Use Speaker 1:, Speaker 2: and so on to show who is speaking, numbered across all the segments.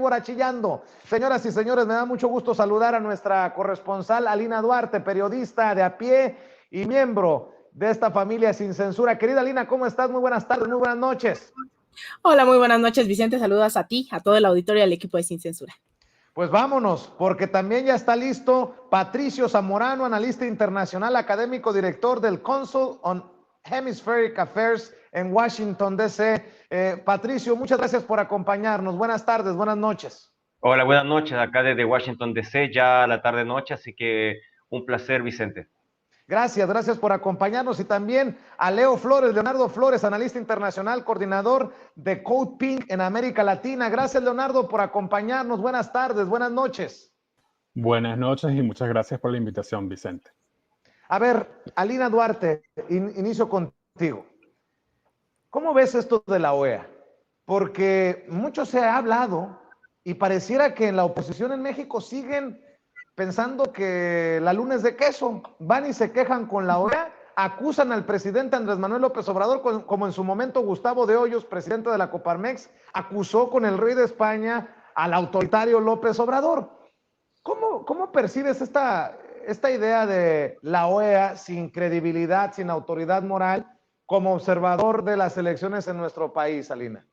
Speaker 1: víbora chillando. Señoras y señores, me da mucho gusto saludar a nuestra corresponsal Alina Duarte, periodista de a pie y miembro de esta familia Sin Censura. Querida Alina, ¿cómo estás? Muy buenas tardes, muy buenas noches.
Speaker 2: Hola, muy buenas noches, Vicente. Saludos a ti, a todo el auditorio y al equipo de Sin Censura.
Speaker 1: Pues vámonos, porque también ya está listo Patricio Zamorano, analista internacional, académico, director del Council on Hemispheric Affairs en Washington, D.C. Patricio, muchas gracias por acompañarnos. Buenas tardes, buenas noches.
Speaker 3: Hola, buenas noches, acá desde Washington, D.C., ya la tarde-noche, así que un placer, Vicente.
Speaker 1: Gracias por acompañarnos y también a Leonardo Flores, analista internacional, coordinador de Code Pink en América Latina. Gracias, Leonardo, por acompañarnos. Buenas tardes, buenas noches.
Speaker 4: Buenas noches y muchas gracias por la invitación, Vicente.
Speaker 1: A ver, Alina Duarte, inicio contigo. ¿Cómo ves esto de la OEA? Porque mucho se ha hablado y pareciera que en la oposición en México siguen pensando que la luna es de queso, van y se quejan con la OEA, acusan al presidente Andrés Manuel López Obrador, como en su momento Gustavo de Hoyos, presidente de la Coparmex, acusó con el rey de España al autoritario López Obrador. ¿Cómo percibes esta idea de la OEA sin credibilidad, sin autoridad moral, como observador de las elecciones en nuestro país, Alina?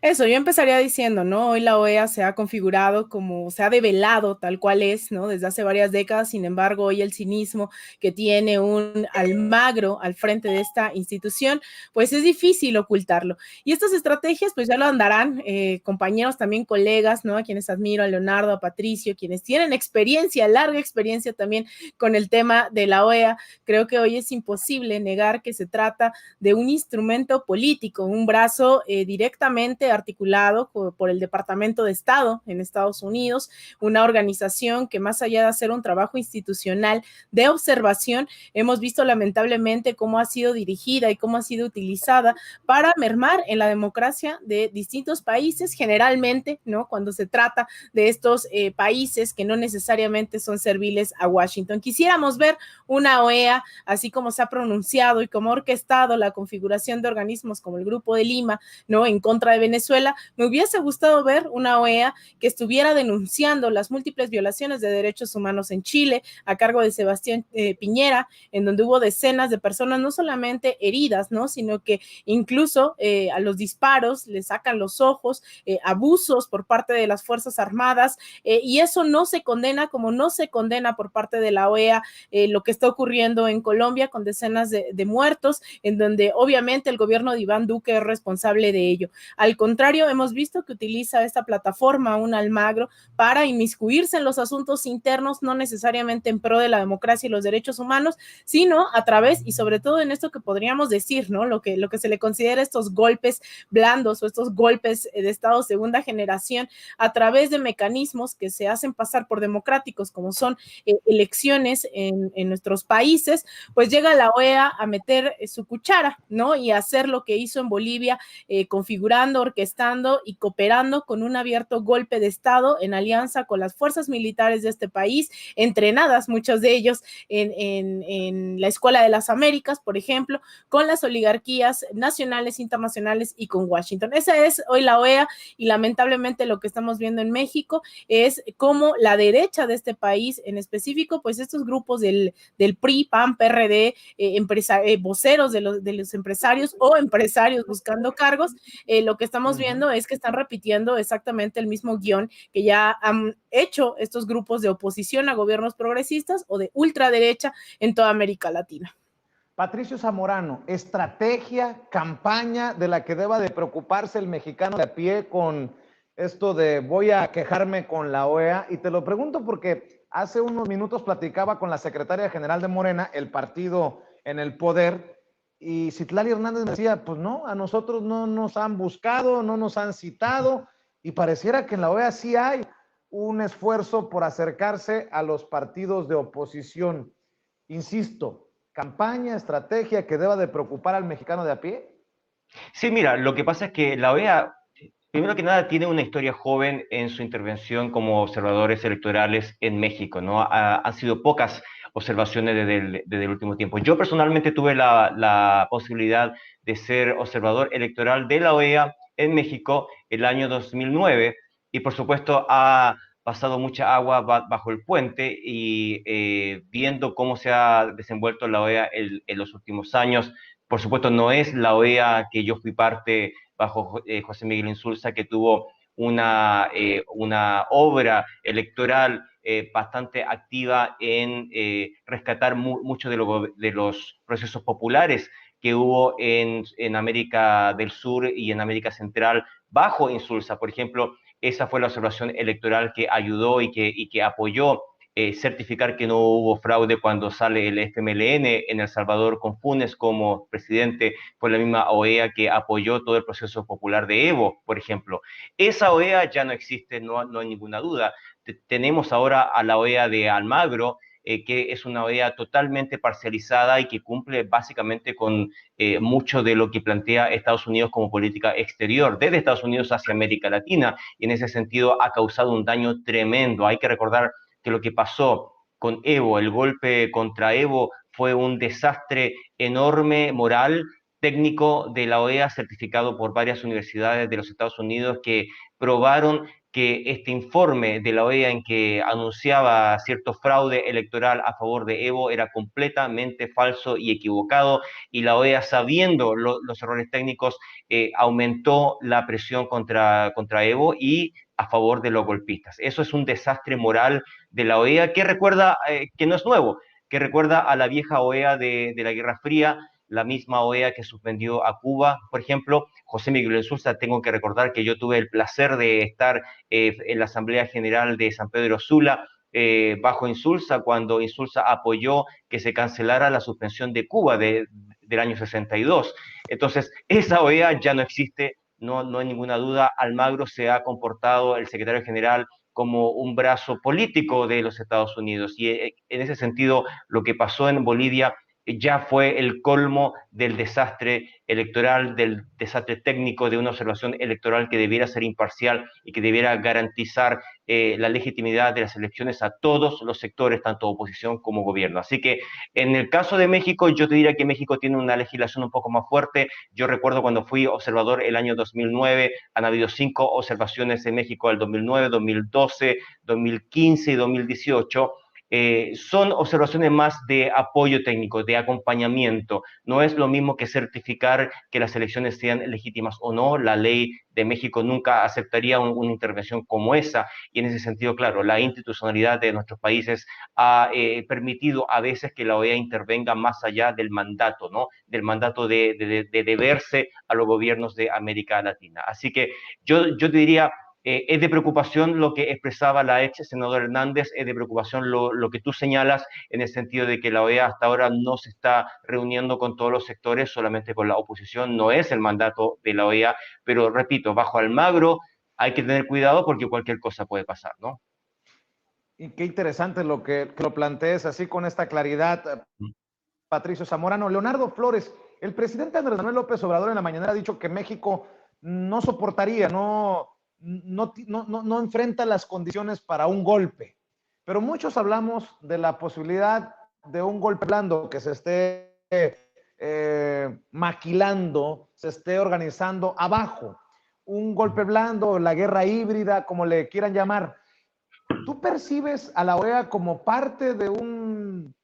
Speaker 2: Eso, yo empezaría diciendo, ¿no? Hoy la OEA se ha configurado como, se ha develado tal cual es, ¿no? Desde hace varias décadas, sin embargo, hoy el cinismo que tiene un Almagro al frente de esta institución, pues es difícil ocultarlo. Y estas estrategias, pues ya lo andarán, compañeros, también colegas, ¿no? A quienes admiro, a Leonardo, a Patricio, quienes tienen experiencia, larga experiencia también con el tema de la OEA. Creo que hoy es imposible negar que se trata de un instrumento político, un brazo directamente articulado por el Departamento de Estado en Estados Unidos, una organización que más allá de hacer un trabajo institucional de observación, hemos visto lamentablemente cómo ha sido dirigida y cómo ha sido utilizada para mermar en la democracia de distintos países, generalmente, ¿no? Cuando se trata de estos países que no necesariamente son serviles a Washington. Quisiéramos ver una OEA, así como se ha pronunciado y como ha orquestado la configuración de organismos como el Grupo de Lima, ¿no? En contra de Venezuela. Me hubiese gustado ver una OEA que estuviera denunciando las múltiples violaciones de derechos humanos en Chile, a cargo de Sebastián Piñera, en donde hubo decenas de personas no solamente heridas, ¿no? Sino que incluso a los disparos le sacan los ojos, abusos por parte de las Fuerzas Armadas, y eso no se condena, como no se condena por parte de la OEA lo que está ocurriendo en Colombia con decenas de muertos, en donde obviamente el gobierno de Iván Duque es responsable de ello. Al contrario, hemos visto que utiliza esta plataforma, un Almagro, para inmiscuirse en los asuntos internos, no necesariamente en pro de la democracia y los derechos humanos, sino a través y sobre todo en esto que podríamos decir, ¿no? Lo que se le considera estos golpes blandos o estos golpes de Estado segunda generación, a través de mecanismos que se hacen pasar por democráticos, como son elecciones en nuestros países, pues llega la OEA a meter su cuchara, ¿no? Y a hacer lo que hizo en Bolivia, configurando, orquestando y cooperando con un abierto golpe de Estado en alianza con las fuerzas militares de este país, entrenadas muchos de ellos en la Escuela de las Américas, por ejemplo, con las oligarquías nacionales, internacionales y con Washington. Esa es hoy la OEA y lamentablemente lo que estamos viendo en México es cómo la derecha de este país, en específico, pues estos grupos del PRI, PAN, PRD, voceros de los empresarios o empresarios buscando cargos, lo que estamos viendo es que están repitiendo exactamente el mismo guión que ya han hecho estos grupos de oposición a gobiernos progresistas o de ultraderecha en toda América Latina.
Speaker 1: Patricio Zamorano, estrategia, campaña de la que deba de preocuparse el mexicano de a pie con esto de voy a quejarme con la OEA, y te lo pregunto porque hace unos minutos platicaba con la secretaria general de Morena, el partido en el poder, y Citlali Hernández me decía, pues no, a nosotros no nos han buscado, no nos han citado, y pareciera que en la OEA sí hay un esfuerzo por acercarse a los partidos de oposición. Insisto, campaña, estrategia que deba de preocupar al mexicano de a pie.
Speaker 3: Sí, mira, lo que pasa es que la OEA, primero que nada, tiene una historia joven en su intervención como observadores electorales en México, ¿no? Han sido pocas observaciones desde el último tiempo. Yo personalmente tuve la posibilidad de ser observador electoral de la OEA en México el año 2009, y por supuesto ha pasado mucha agua bajo el puente y viendo cómo se ha desenvuelto la OEA en los últimos años, por supuesto no es la OEA que yo fui parte bajo José Miguel Insulza, que tuvo una obra electoral bastante activa en rescatar muchos de los procesos populares que hubo en América del Sur y en América Central bajo Insulza. Por ejemplo, esa fue la observación electoral que ayudó y que apoyó certificar que no hubo fraude cuando sale el FMLN en El Salvador con Funes como presidente. Fue la misma OEA que apoyó todo el proceso popular de Evo, por ejemplo. Esa OEA ya no existe, no hay ninguna duda. Tenemos ahora a la OEA de Almagro, que es una OEA totalmente parcializada y que cumple básicamente con mucho de lo que plantea Estados Unidos como política exterior, desde Estados Unidos hacia América Latina, y en ese sentido ha causado un daño tremendo. Hay que recordar que lo que pasó con Evo, el golpe contra Evo, fue un desastre enorme moral, técnico de la OEA, certificado por varias universidades de los Estados Unidos que probaron que este informe de la OEA en que anunciaba cierto fraude electoral a favor de Evo era completamente falso y equivocado, y la OEA, sabiendo los errores técnicos, aumentó la presión contra Evo y a favor de los golpistas. Eso es un desastre moral de la OEA que recuerda, que no es nuevo, que recuerda a la vieja OEA de la Guerra Fría, la misma OEA que suspendió a Cuba, por ejemplo. José Miguel Insulza, tengo que recordar que yo tuve el placer de estar en la Asamblea General de San Pedro Sula, bajo Insulza, cuando Insulza apoyó que se cancelara la suspensión de Cuba del año 62. Entonces, esa OEA ya no existe, no hay ninguna duda. Almagro se ha comportado, el secretario general, como un brazo político de los Estados Unidos. Y en ese sentido, lo que pasó en Bolivia ya fue el colmo del desastre electoral, del desastre técnico, de una observación electoral que debiera ser imparcial y que debiera garantizar la legitimidad de las elecciones a todos los sectores, tanto oposición como gobierno. Así que en el caso de México, yo te diría que México tiene una legislación un poco más fuerte. Yo recuerdo cuando fui observador el año 2009, han habido 5 observaciones en México el 2009, 2012, 2015 y 2018. Son observaciones más de apoyo técnico, de acompañamiento. No es lo mismo que certificar que las elecciones sean legítimas o no. La ley de México nunca aceptaría una intervención como esa, y en ese sentido, claro, la institucionalidad de nuestros países ha permitido a veces que la OEA intervenga más allá del mandato, ¿no? Del mandato de deberse a los gobiernos de América Latina. Así que yo te diría, es de preocupación lo que expresaba la ex senadora Hernández, es de preocupación lo que tú señalas, en el sentido de que la OEA hasta ahora no se está reuniendo con todos los sectores, solamente con la oposición. No es el mandato de la OEA, pero repito, bajo Almagro hay que tener cuidado porque cualquier cosa puede pasar, ¿no?
Speaker 1: Y qué interesante lo que lo plantees así con esta claridad, Patricio Zamorano. Leonardo Flores, el presidente Andrés Manuel López Obrador en la mañanera ha dicho que México no soportaría, no enfrenta las condiciones para un golpe. Pero muchos hablamos de la posibilidad de un golpe blando que se esté maquilando, se esté organizando abajo. Un golpe blando, la guerra híbrida, como le quieran llamar. ¿Tú percibes a la OEA como parte de un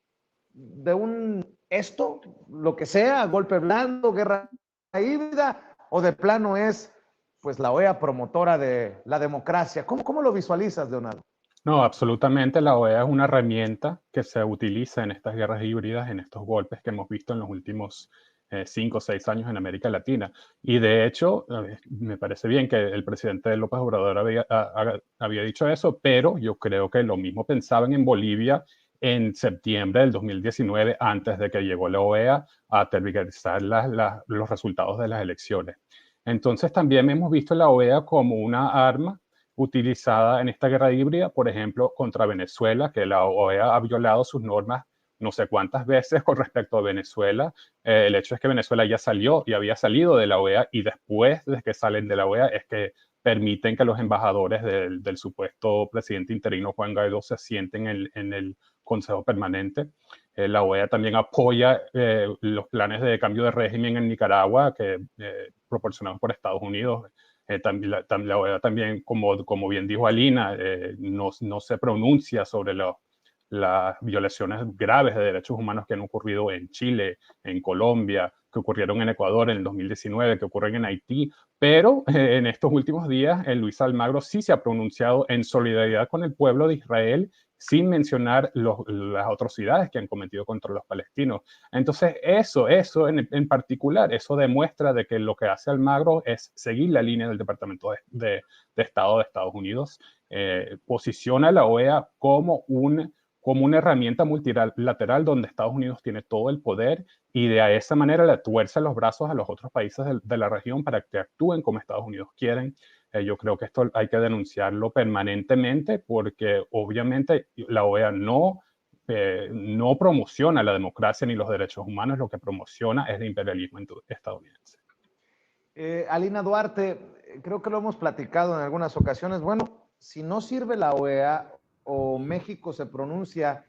Speaker 1: esto, lo que sea, golpe blando, guerra híbrida, o de plano es pues la OEA promotora de la democracia? ¿Cómo lo visualizas, Leonardo?
Speaker 4: No, absolutamente. La OEA es una herramienta que se utiliza en estas guerras híbridas, en estos golpes que hemos visto en los últimos 5 o 6 años en América Latina. Y de hecho, me parece bien que el presidente López Obrador había dicho eso, pero yo creo que lo mismo pensaban en Bolivia en septiembre del 2019, antes de que llegó la OEA a tergiversar los resultados de las elecciones. Entonces también hemos visto la OEA como una arma utilizada en esta guerra híbrida, por ejemplo, contra Venezuela, que la OEA ha violado sus normas no sé cuántas veces con respecto a Venezuela. El hecho es que Venezuela ya salió y había salido de la OEA, y después de que salen de la OEA es que permiten que los embajadores del supuesto presidente interino Juan Guaidó se sienten en el Consejo Permanente. La OEA también apoya los planes de cambio de régimen en Nicaragua, proporcionados por Estados Unidos, La OEA también, como bien dijo Alina, no se pronuncia sobre las violaciones graves de derechos humanos que han ocurrido en Chile, en Colombia, que ocurrieron en Ecuador en el 2019, que ocurren en Haití, pero en estos últimos días Luis Almagro sí se ha pronunciado en solidaridad con el pueblo de Israel, sin mencionar las atrocidades que han cometido contra los palestinos. Entonces, eso en particular, eso demuestra de que lo que hace Almagro es seguir la línea del Departamento de Estado de Estados Unidos, posiciona a la OEA como una herramienta multilateral donde Estados Unidos tiene todo el poder y de esa manera le tuerce los brazos a los otros países de la región para que actúen como Estados Unidos quieren. Yo creo que esto hay que denunciarlo permanentemente porque obviamente la OEA no promociona la democracia ni los derechos humanos, lo que promociona es el imperialismo estadounidense.
Speaker 1: Alina Duarte, creo que lo hemos platicado en algunas ocasiones. Bueno, si no sirve la OEA o México se pronuncia